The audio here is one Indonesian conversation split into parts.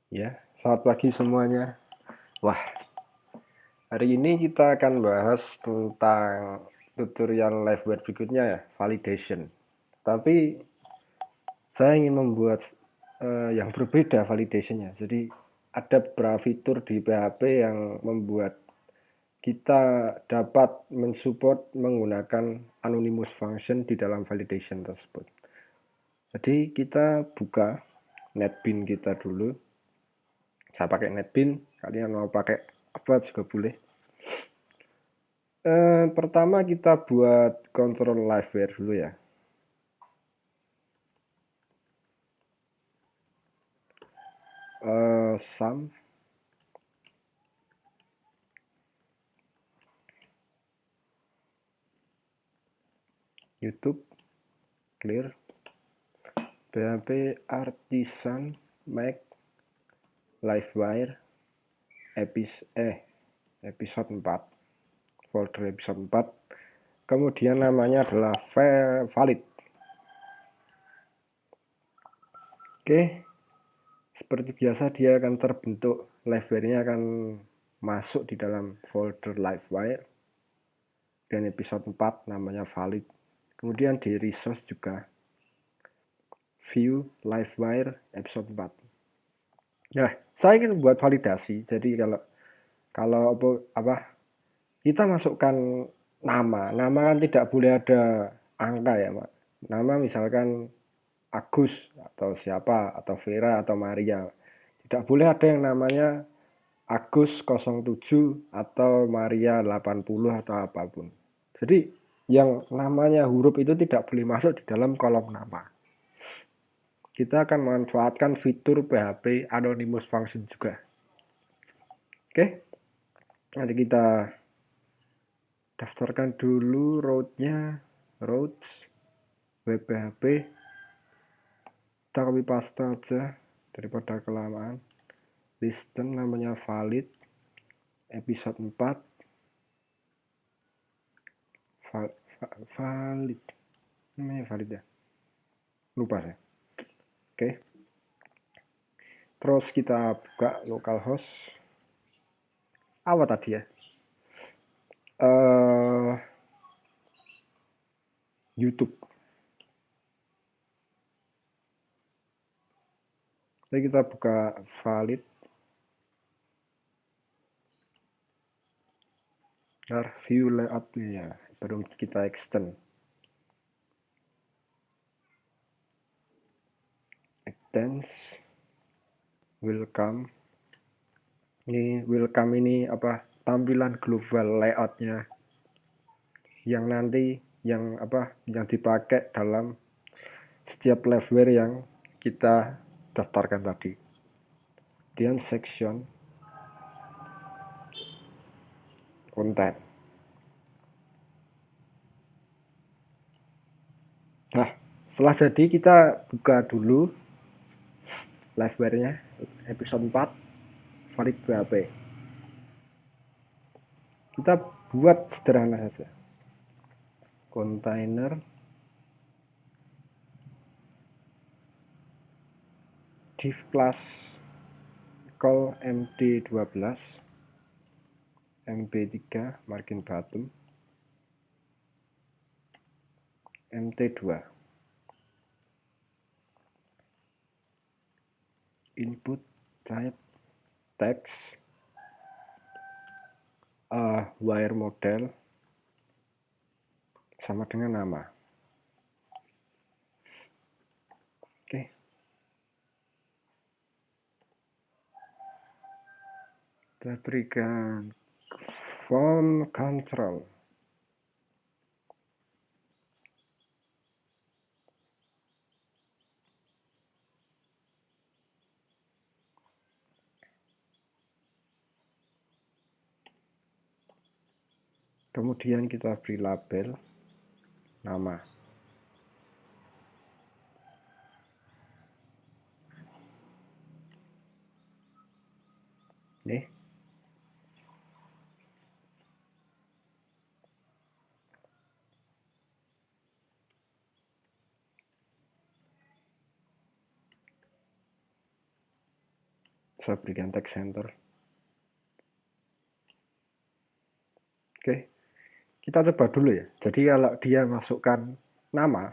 Ya, selamat pagi semuanya. Wah, hari ini kita akan bahas tentang tutorial liveware berikutnya ya, validation. Tapi saya ingin membuat yang berbeda validationnya. Jadi ada beberapa fitur di PHP yang membuat kita dapat mensupport menggunakan anonymous function di dalam validation tersebut. Jadi kita buka NetBeans kita dulu. Saya pakai NetBeans, kalian mau pakai apa juga boleh. Pertama kita buat kontrol liveware dulu ya. Sum YouTube clear PHP artisan make livewire episode 4 folder episode 4, kemudian namanya adalah valid. Oke, seperti biasa dia akan terbentuk, livewire-nya akan masuk di dalam folder livewire dan episode 4 namanya valid. Kemudian di resource juga view livewire episode 4. Nah, saya ingin buat validasi. Jadi kalau apa kita masukkan nama kan tidak boleh ada angka ya, Pak. Nama misalkan Agus atau siapa atau Vera atau Maria. Tidak boleh ada yang namanya Agus 07 atau Maria 80 atau apapun. Jadi yang namanya huruf itu tidak boleh masuk di dalam kolom nama. Kita akan memanfaatkan fitur PHP anonymous function juga. Oke, nanti kita daftarkan dulu route-nya, routes web PHP. Kita copy paste aja daripada kelamaan. Listen namanya valid episode 4 valid namanya valid ya, lupa saya. Oke, terus kita buka localhost apa tadi ya, YouTube. Jadi kita buka valid view layoutnya ya, baru kita extend welcome. Ini welcome ini apa, tampilan global layoutnya yang nanti yang dipakai dalam setiap liveware yang kita daftarkan tadi. Kemudian section content. Nah, setelah jadi kita buka dulu liveware-nya episode 4 valid PHP. Kita buat sederhana saja. Container div class call md12 mb3 margin bottom mt2 input type text wire model sama dengan nama. Oke. Kita berikan font control. Kemudian kita beri label nama. Nih. Saya berikan text center. Oke, kita coba dulu ya. Jadi kalau dia masukkan nama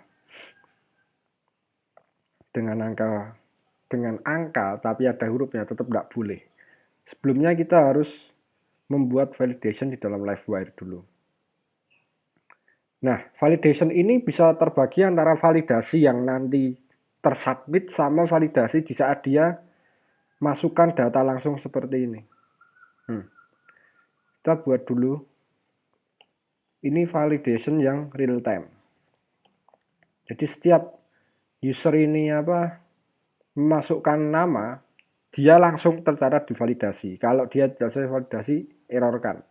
dengan angka tapi ada hurufnya, tetap nggak boleh. Sebelumnya kita harus membuat validation di dalam Livewire dulu. Nah, validation ini bisa terbagi antara validasi yang nanti tersubmit sama validasi di saat dia masukkan data langsung seperti ini. Kita buat dulu. Ini validation yang real time. Jadi setiap user ini memasukkan nama, dia langsung tercatat di validasi. Kalau dia tidak selesai validasi, errorkan.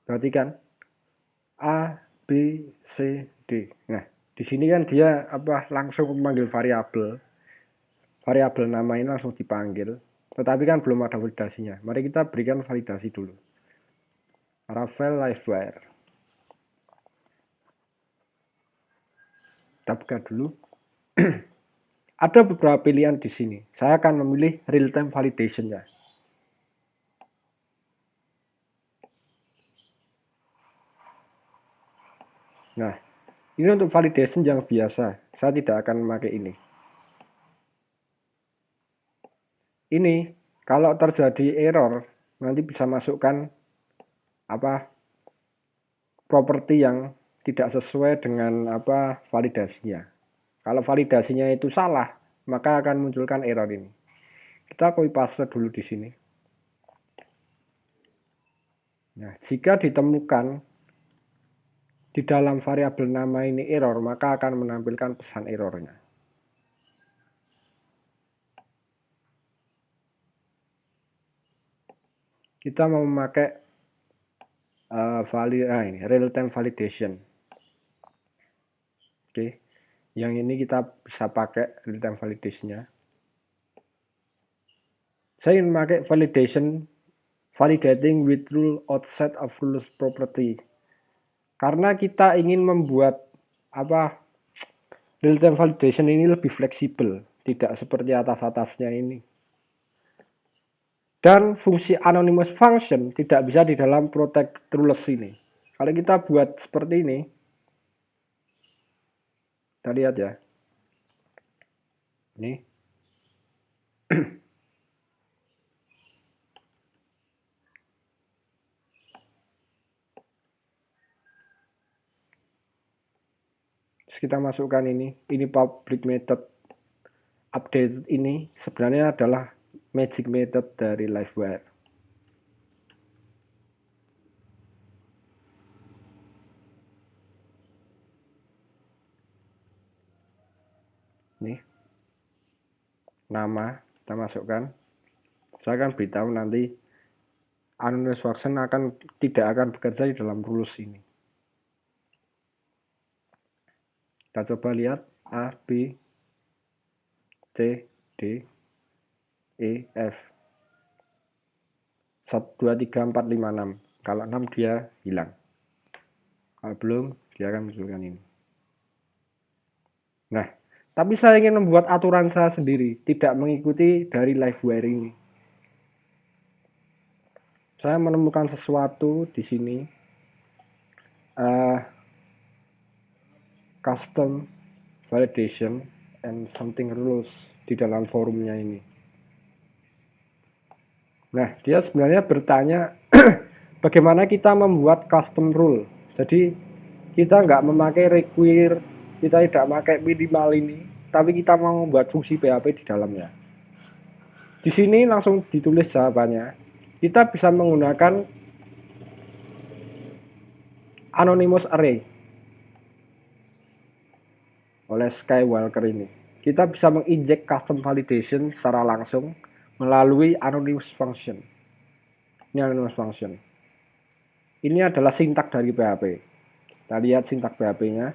Perhatikan A, B, C, D. Nah, di sini kan dia langsung memanggil variabel. Variabel nama ini langsung dipanggil. Tetapi kan belum ada validasinya. Mari kita berikan validasi dulu. Rafael Livewire. Kita buka dulu. Ada beberapa pilihan di sini. Saya akan memilih real time validation-nya. Nah, ini untuk validation yang biasa. Saya tidak akan memakai ini. Ini kalau terjadi error, nanti bisa masukkan properti yang tidak sesuai dengan validasinya. Kalau validasinya itu salah, maka akan munculkan error ini. Kita copy paste dulu di sini. Nah, jika ditemukan di dalam variabel nama ini error, maka akan menampilkan pesan errornya. Kita mau memakai ini real time validation. Oke, yang ini kita bisa pakai real time validation-nya. Saya ingin memakai validating with rule outside of rules property. Karena kita ingin membuat real time validation ini lebih fleksibel, tidak seperti atas-atasnya ini. Dan fungsi anonymous function tidak bisa di dalam protect rules ini. Kalau kita buat seperti ini, kita lihat ya. Ini. Terus kita masukkan ini public method update ini sebenarnya adalah magic method dari Livewire. Ini nama kita masukkan. Saya akan beritahu nanti anonymous function tidak akan bekerja di dalam rules ini. Kita coba lihat A, B, C, D, E, F. 1, 2, 3, 4, 5, 6. Kalau 6 dia hilang. Kalau belum, dia akan munculkan ini. Nah, tapi saya ingin membuat aturan saya sendiri, tidak mengikuti dari Livewire ini. Saya menemukan sesuatu di sini. Custom validation and something rules di dalam forumnya ini. Nah, dia sebenarnya bertanya bagaimana kita membuat custom rule. Jadi kita nggak memakai require, kita tidak memakai minimal ini, tapi kita mau membuat fungsi PHP di dalamnya. Di sini langsung ditulis jawabannya. Kita bisa menggunakan anonymous array oleh Skywalker ini. Kita bisa menginjek custom validation secara langsung melalui anonymous function. Ini anonymous function. Ini adalah sintak dari PHP. Kita lihat sintak PHP-nya.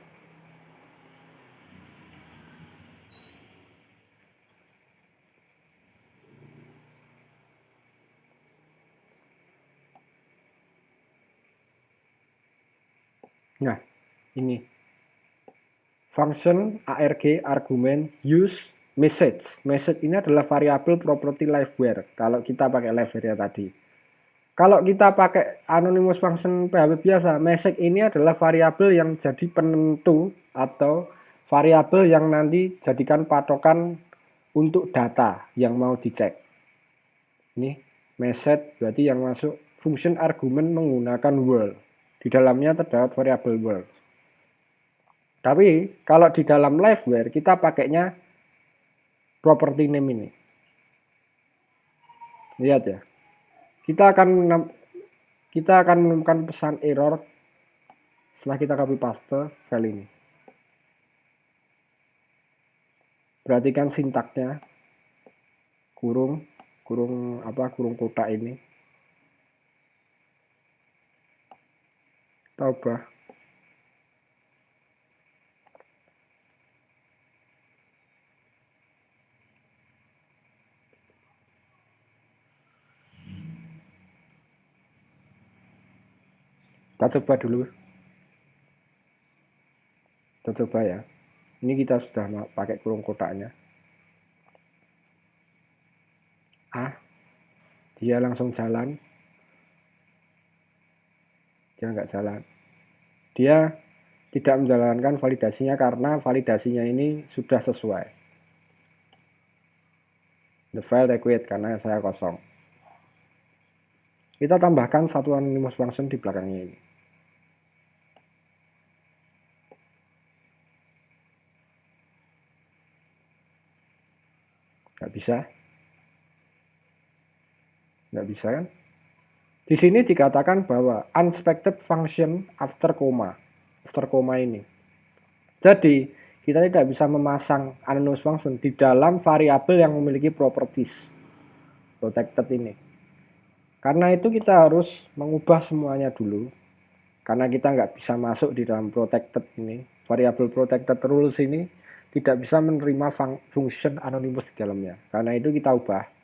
Nah, ini function arg argument use Message ini adalah variabel property liveware kalau kita pakai liveware tadi. Kalau kita pakai anonymous function PHP biasa, message ini adalah variabel yang jadi penentu atau variabel yang nanti jadikan patokan untuk data yang mau dicek. Ini message berarti yang masuk function argumen menggunakan world. Di dalamnya terdapat variabel world. Tapi kalau di dalam liveware kita pakainya property name ini. Lihat ya. Kita akan menemukan pesan error setelah kita copy paste file ini. Perhatikan sintaknya. Kurung kotak ini. Kita ubah. Kita coba dulu. Kita coba ya. Ini kita sudah pakai kurung kotaknya. Dia langsung jalan. Dia nggak jalan. Dia tidak menjalankan validasinya karena validasinya ini sudah sesuai. The file required karena saya kosong. Kita tambahkan satu anonymous function di belakangnya ini. Nggak bisa kan? Di sini dikatakan bahwa unexpected function after comma ini. Jadi kita tidak bisa memasang anonymous function di dalam variabel yang memiliki properties protected ini. Karena itu kita harus mengubah semuanya dulu. Karena kita nggak bisa masuk di dalam protected ini, variabel protected rules ini tidak bisa menerima function anonymous di dalamnya. Karena itu kita ubah.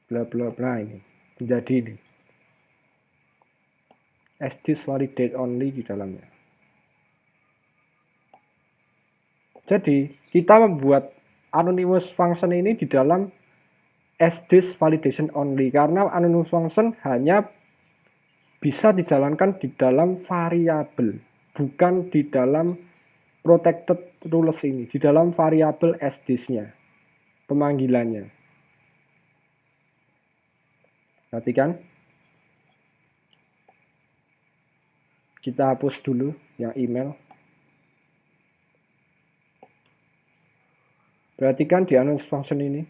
Bla bla bla ini menjadi ini as this validate only di dalamnya. Jadi kita membuat anonymous function ini di dalam as this validation only karena anonymous function hanya bisa dijalankan di dalam variabel, bukan di dalam protected rules ini, di dalam variabel as this-nya, pemanggilannya. Perhatikan. Kita hapus dulu yang email. Perhatikan di anonymous function ini.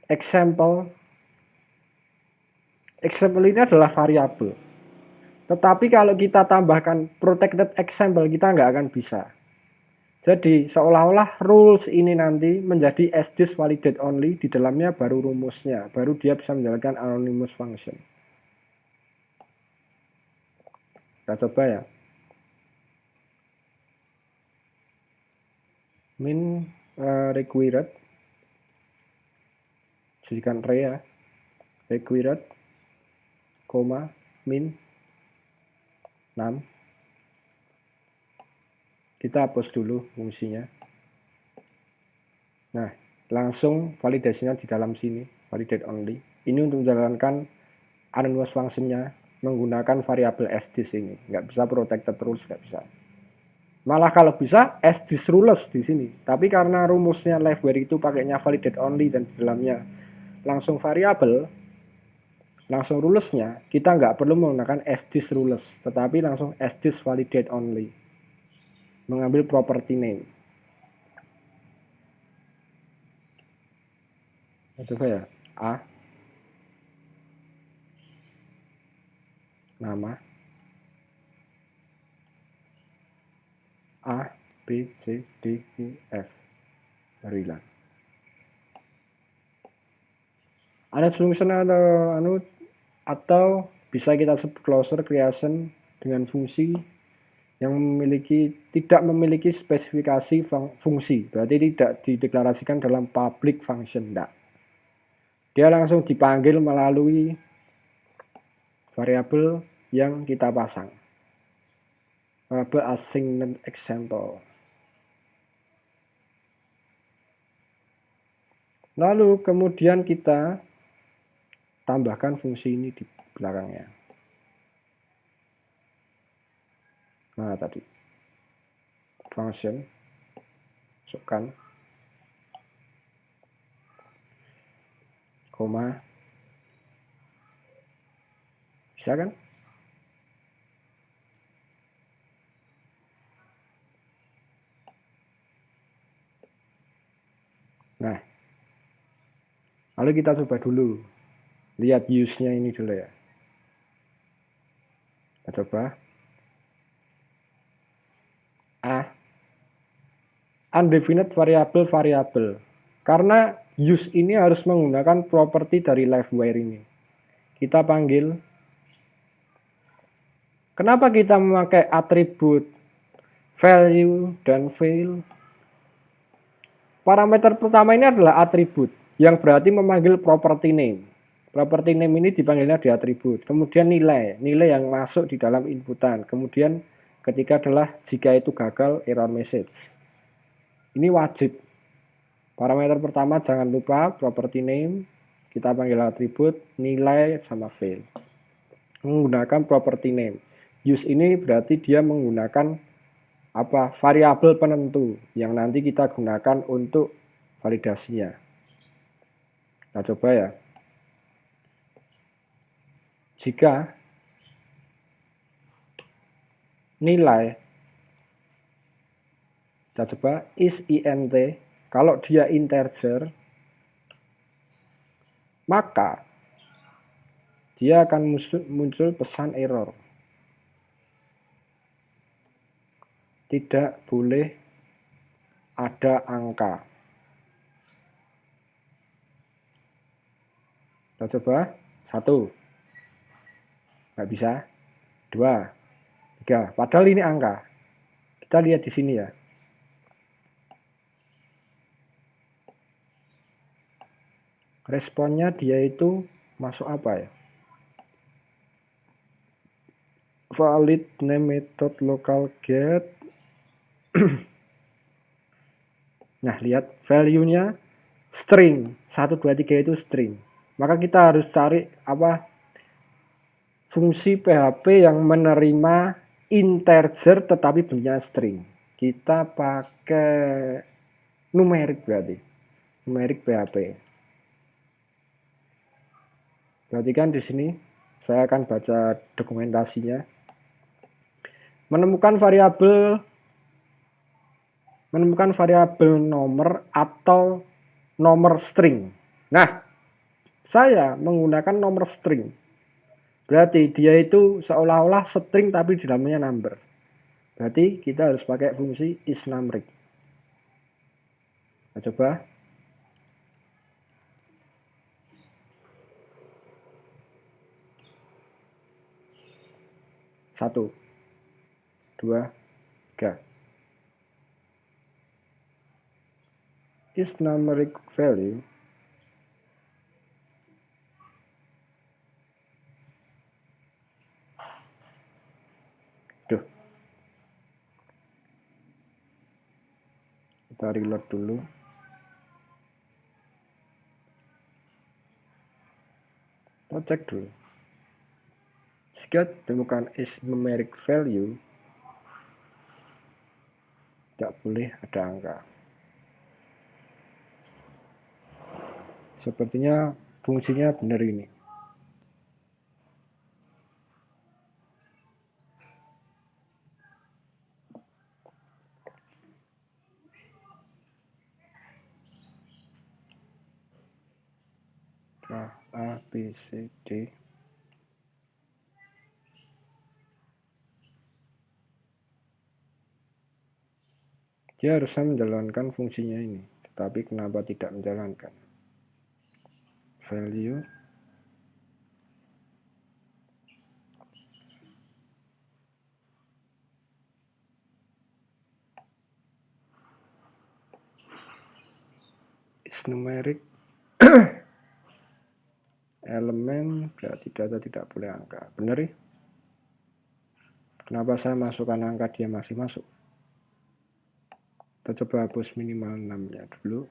Example ini adalah variabel. Tetapi kalau kita tambahkan protected example, kita nggak akan bisa. Jadi seolah-olah rules ini nanti menjadi as this validate only, di dalamnya baru rumusnya, baru dia bisa menjalankan anonymous function. Kita coba ya. Min required, jadikan re ya, required, koma, min 6. Kita hapus dulu fungsinya. Nah, langsung validasinya di dalam sini, validate only. Ini untuk menjalankan anonymous function-nya menggunakan variabel as this ini. Nggak bisa protected rules, nggak bisa. Malah kalau bisa as this rules di sini. Tapi karena rumusnya liveware itu pakainya validate only dan di dalamnya langsung variabel, langsung rulesnya, kita nggak perlu menggunakan as this rules, tetapi langsung as this validate only. Mengambil property name. Coba ya, A, nama, A, B, C, D, E, F. Baru hilang. Ada function atau bisa kita sebut closure creation dengan fungsi yang tidak memiliki spesifikasi fungsi, berarti tidak dideklarasikan dalam public function, enggak. Dia langsung dipanggil melalui variabel yang kita pasang. variable assigned example. Lalu kemudian kita tambahkan fungsi ini di belakangnya. Nah, tadi function masukkan koma, bisa kan? Nah, lalu kita coba dulu, lihat use-nya ini dulu ya. Kita coba undefined variable, karena use ini harus menggunakan properti dari livewire ini. Kita panggil, kenapa kita memakai atribut value dan fail? Parameter pertama ini adalah atribut yang berarti memanggil property name. Property name ini dipanggilnya di atribut. Kemudian nilai yang masuk di dalam inputan. Kemudian ketika adalah jika itu gagal error message. Ini wajib. Parameter pertama jangan lupa property name, kita panggil atribut, nilai sama fail. Menggunakan property name. Use ini berarti dia menggunakan variabel penentu yang nanti kita gunakan untuk validasinya. Kita coba ya. Jika nilai, kita coba is int, kalau dia integer, maka dia akan muncul pesan error. Tidak boleh ada angka. Kita coba 1, nggak bisa, 2, 3, padahal ini angka. Kita lihat di sini ya. Responnya dia itu masuk apa ya? Valid name method local get. Nah, lihat value-nya string. 1, 2, 3 itu string. Maka kita harus cari fungsi PHP yang menerima integer tetapi bentuknya string. Kita pakai numerik berarti. Numerik PHP. Perhatikan di sini, saya akan baca dokumentasinya. Menemukan variabel nomor atau nomor string. Nah, saya menggunakan nomor string. Berarti dia itu seolah-olah string tapi di dalamnya number. Berarti kita harus pakai fungsi isNumeric. Kita coba. Satu, 2, 3. isNumeric value kita reload dulu. Kita cek dulu. Jika ditemukan isNumeric value, tidak boleh ada angka. Sepertinya fungsinya benar ini. Nah, A, B, C, D. Dia harusnya menjalankan fungsinya ini, tetapi kenapa tidak menjalankan? Value isNumeric elemen berarti data tidak boleh angka. Benar ya? Kenapa saya masukkan angka dia masih masuk? Kita coba hapus minimal 6-nya dulu.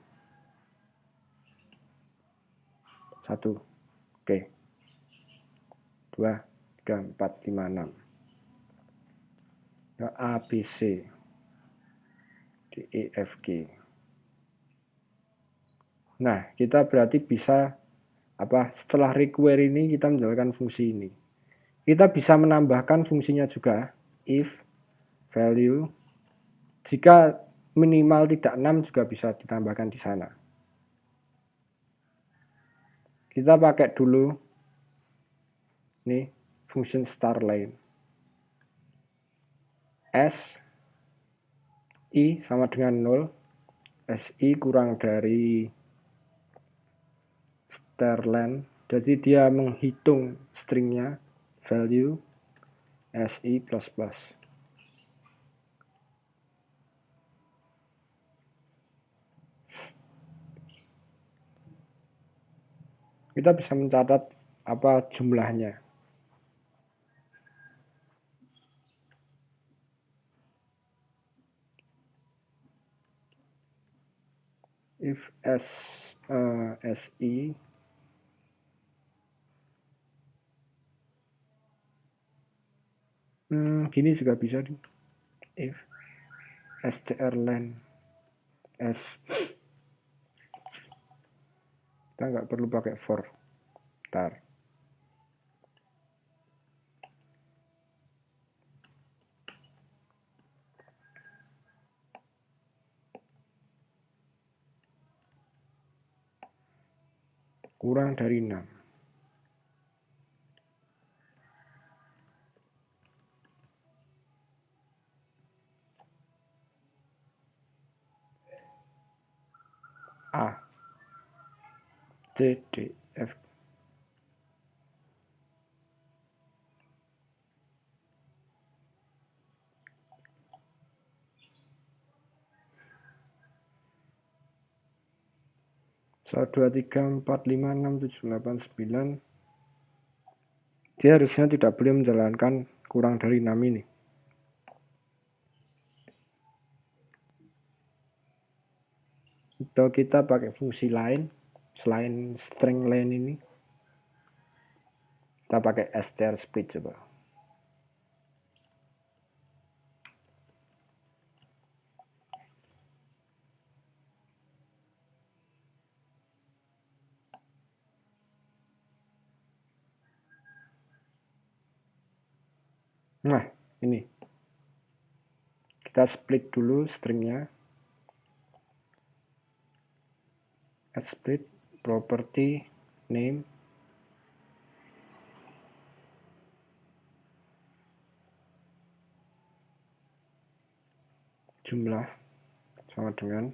1. Oke. 2, 3, 4, 5, 6. A, B, C, D, E, F, G. Nah, kita berarti bisa setelah require ini kita menjalankan fungsi ini. Kita bisa menambahkan fungsinya juga, if value. Jika minimal tidak 6 juga bisa ditambahkan di sana. Kita pakai dulu nih function start line. S I sama dengan 0. SI kurang dari start line. Jadi dia menghitung stringnya value SI plus plus. Kita bisa mencatat apa jumlahnya. If SI gini juga bisa nih. If strlen s, kita nggak perlu pakai for. Bentar. Kurang dari 6. A, C, D, F. Satu, 2, 3, 4, 5, 6, 7, 8, 9. Dia harusnya tidak boleh menjalankan kurang dari 6 ini. Atau kita pakai fungsi lain selain string len ini. Kita pakai str split coba. Nah, ini. Kita split dulu stringnya. Split property name jumlah sama dengan,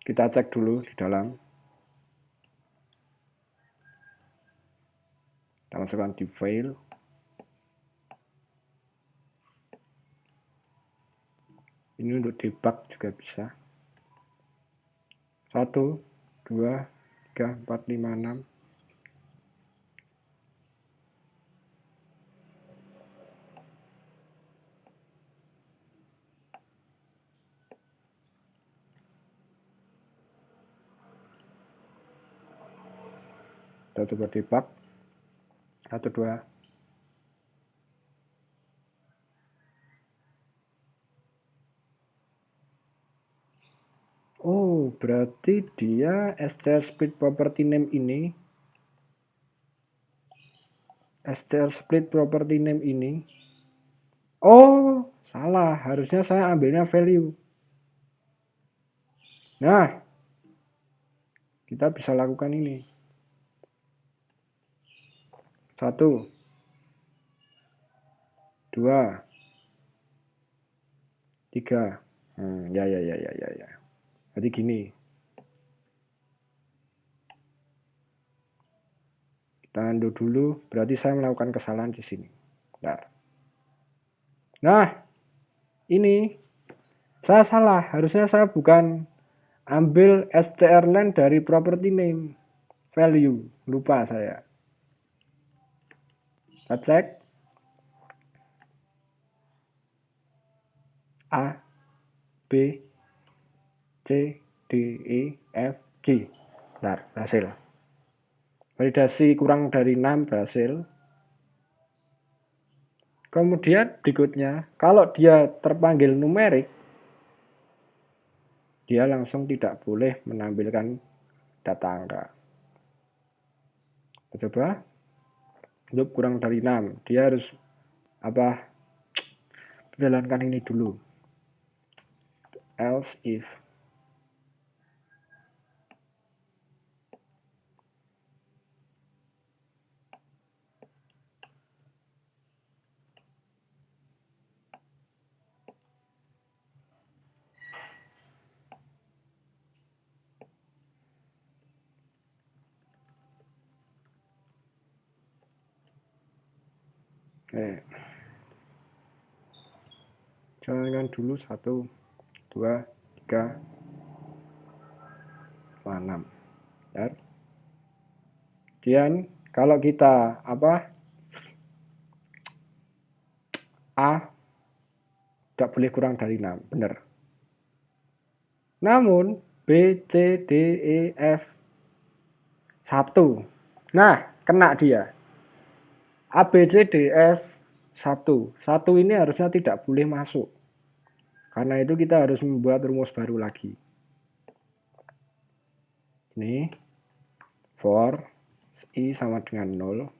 kita cek dulu di dalam, kita masukkan di file. Ini untuk debug juga bisa. 1, 2, 3, 4, 5, 6. Kita coba debug. 1, 2. Oh, berarti dia str split property name ini, str split property name ini. Oh, salah. Harusnya saya ambilnya value. Nah, kita bisa lakukan ini. 1, 2, 3. Ya. Jadi gini. Kita undo dulu, berarti saya melakukan kesalahan di sini. Nah, ini saya salah. Harusnya saya bukan ambil strlen dari property name value. Lupa saya. Kita cek. B, C, D, E, F, G. Benar, berhasil. Validasi kurang dari 6 berhasil. Kemudian berikutnya, kalau dia terpanggil numerik, dia langsung tidak boleh menampilkan data angka. Kita coba. Loop kurang dari 6. Dia harus jalankan ini dulu. Else if. Jalankan dulu 1, 2, 3, 6. Ya. Kemudian kalau kita A tidak boleh kurang dari 6, benar. Namun B, C, D, E, F 1. Nah, kena dia. A, B, C, D, F 1. 1 ini harusnya tidak boleh masuk. Karena itu kita harus membuat rumus baru lagi. Ini for I sama dengan 0,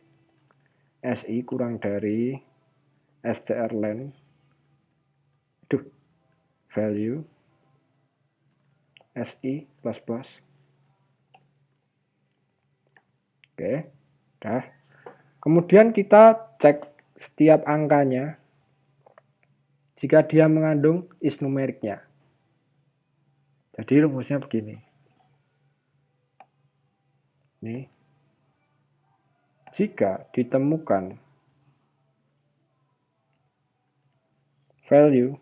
SI kurang dari strlen value SI plus plus. Oke, dah. Kemudian kita cek setiap angkanya jika dia mengandung is numeriknya. Jadi rumusnya begini. Nih. Jika ditemukan value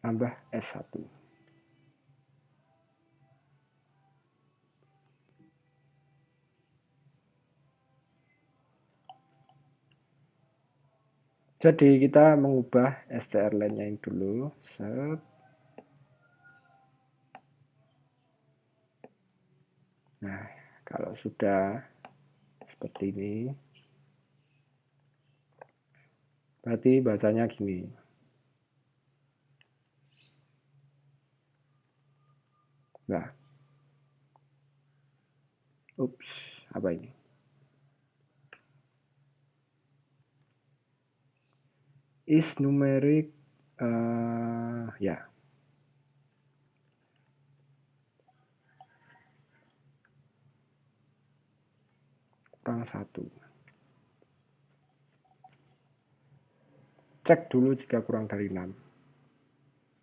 tambah S1. Jadi kita mengubah strlen-nya yang dulu. Set. Nah, kalau sudah seperti ini, berarti bacanya gini. Nah, ups, apa ini? Is numerik, ya. Kurang 1. Cek dulu jika kurang dari 6.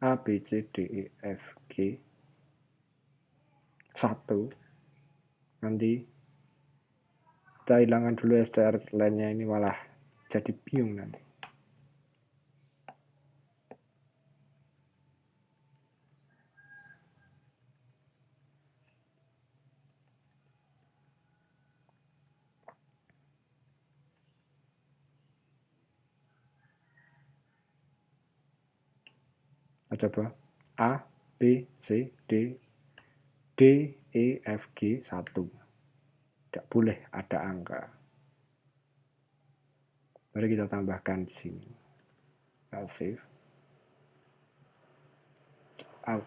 A, B, C, D, E, F, G 1. Nanti kita hilangkan dulu strlen-nya, ini malah jadi bingung nanti. Coba A, B, C, D, E, F, G 1. Tidak boleh ada angka. Mari kita tambahkan di sini. Save. Out.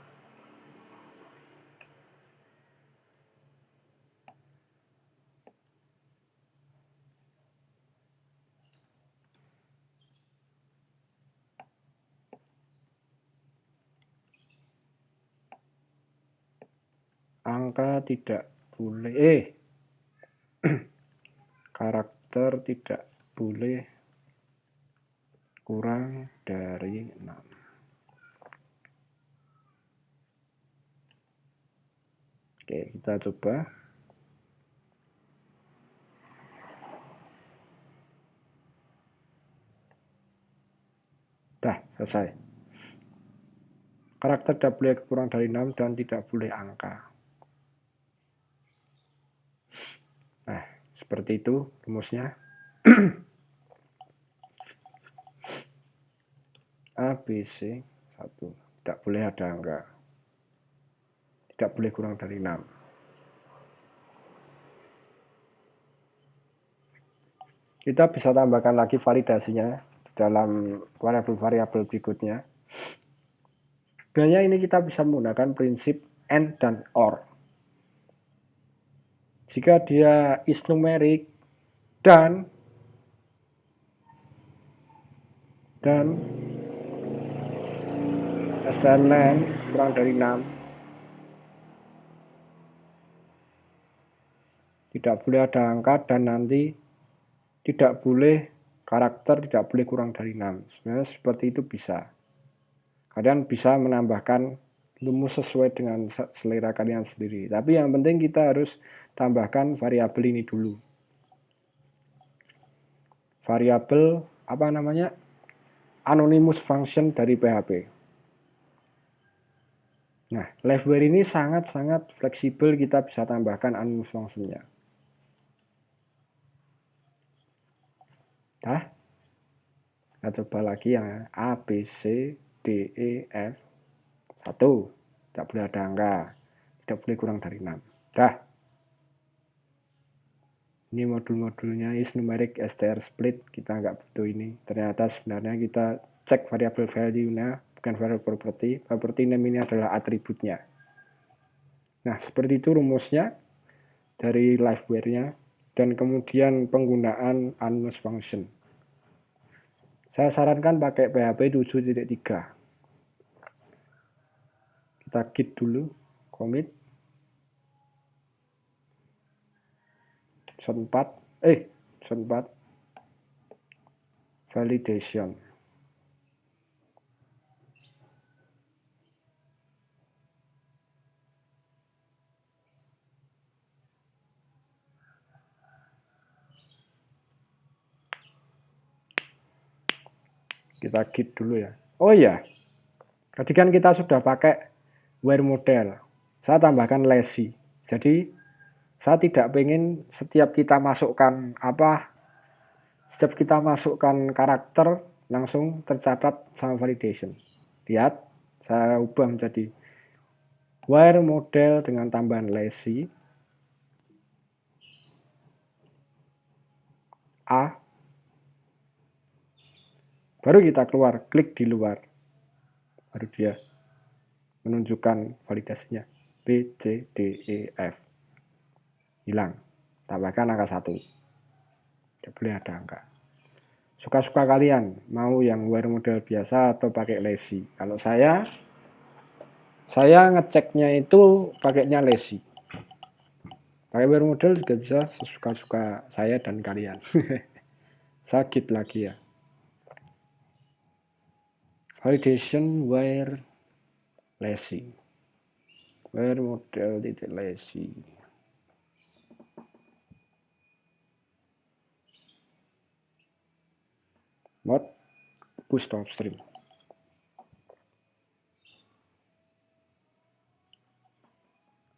Angka tidak boleh, karakter tidak boleh kurang dari 6. Oke, kita coba. Dah, selesai. Karakter tidak boleh kurang dari 6 dan tidak boleh angka. Nah, seperti itu rumusnya. A, B, C, 1. Tidak boleh ada angka. Tidak boleh kurang dari 6. Kita bisa tambahkan lagi validasinya dalam variabel-variabel berikutnya. Sebenarnya ini kita bisa menggunakan prinsip AND dan OR. Jika dia is numerik dan SNN kurang dari 6, tidak boleh ada angka, dan nanti tidak boleh karakter, tidak boleh kurang dari 6. Sebenarnya seperti itu bisa. Kalian bisa menambahkan rumus sesuai dengan selera kalian sendiri. Tapi yang penting kita harus tambahkan variabel ini dulu. Variabel apa namanya? Anonymous function dari PHP. Nah, Liveware ini sangat-sangat fleksibel, kita bisa tambahkan anonymous function-nya. Nah, kita coba lagi yang A, B, C, D, E, F. 1. Tidak boleh ada angka. Tidak boleh kurang dari 6. Dah. Ini modul-modulnya is numeric str split, kita nggak butuh ini. Ternyata sebenarnya kita cek variabel value-nya, bukan variabel property. Property name ini adalah atributnya. Nah, seperti itu rumusnya dari Liveware-nya, dan kemudian penggunaan anonymous function. Saya sarankan pakai PHP 7.3. Kita git dulu, commit. Episode 4, validation. Kita git dulu ya. Oh ya, tadi kan kita sudah pakai where model. Saya tambahkan lazy. Jadi saya tidak pengen setiap kita masukkan karakter langsung tercatat sama validation. Lihat, saya ubah menjadi where model dengan tambahan lazy A. Baru kita keluar, klik di luar. Baru dia menunjukkan validasinya. B, C, D, E, F. Hilang. Tambahkan angka 1. Tidak boleh ada angka. Suka-suka kalian, mau yang where model biasa atau pakai lazy. Kalau saya ngeceknya itu pakainya lazy. Pakai where model juga bisa, sesuka-suka saya dan kalian. Saya git lagi ya. Validation where lazy. Where model titik lazy. Mode push to upstream.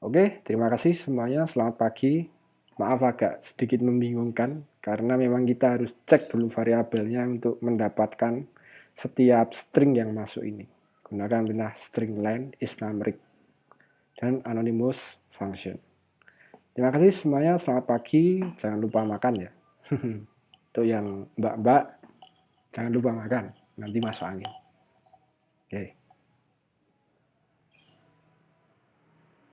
Oke, terima kasih semuanya. Selamat pagi. Maaf agak sedikit membingungkan karena memang kita harus cek dulu variabelnya untuk mendapatkan setiap string yang masuk ini. Gunakan string len, is numeric, dan anonymous function. Terima kasih semuanya. Selamat pagi. Jangan lupa makan ya. Untuk yang mbak-mbak, jangan lupa makan. Nanti masuk angin. Oke.